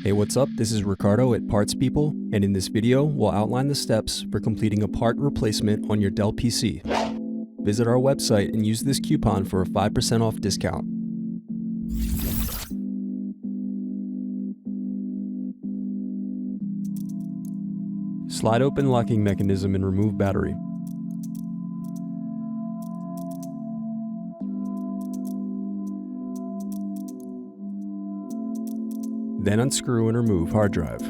Hey, what's up? This is Ricardo at Parts People, and in this video, we'll outline the steps for completing a part replacement on your Dell PC. Visit our website and use this coupon for a 5% off discount. Slide open locking mechanism and remove battery. Then unscrew and remove hard drive.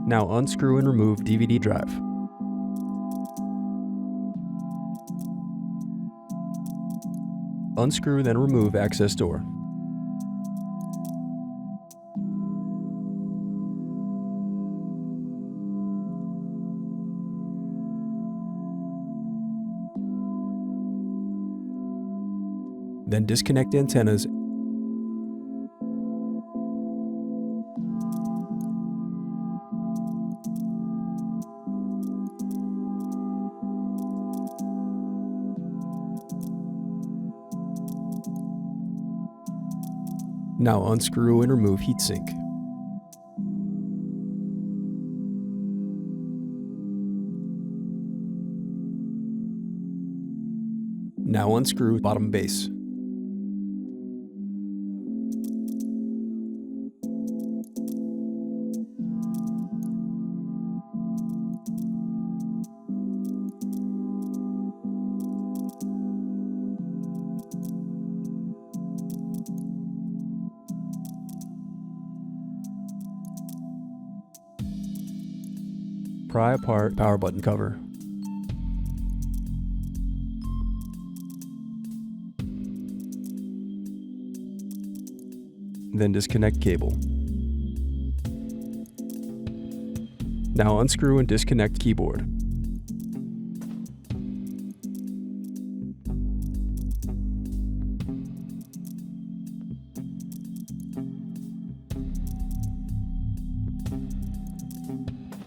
Now unscrew and remove DVD drive. Unscrew then remove access door. Then disconnect antennas . Now unscrew and remove heatsink. Now unscrew bottom base. Pry apart power button cover. Then disconnect cable. Now unscrew and disconnect keyboard.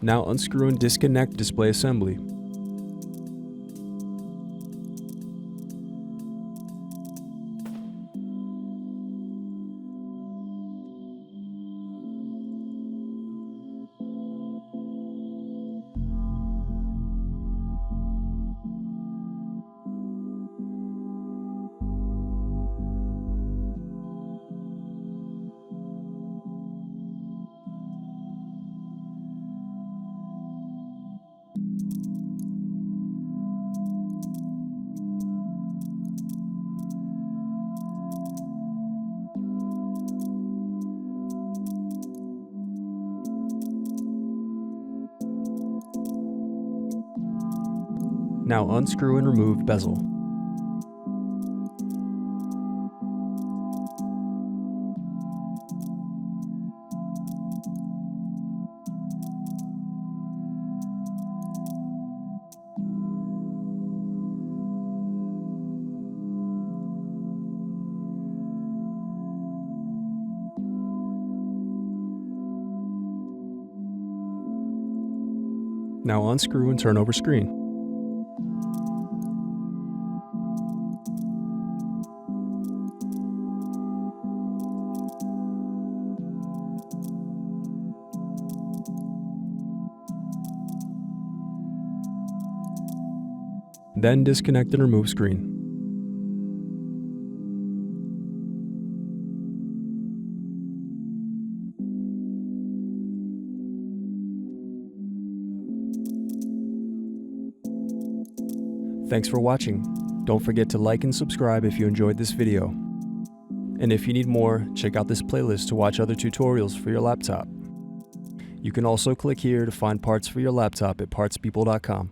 Now unscrew and disconnect display assembly. Now unscrew and remove bezel. Now unscrew and turn over screen. Then disconnect and remove screen. Thanks for watching. Don't forget to like and subscribe if you enjoyed this video. And if you need more, check out this playlist to watch other tutorials for your laptop. You can also click here to find parts for your laptop at partspeople.com.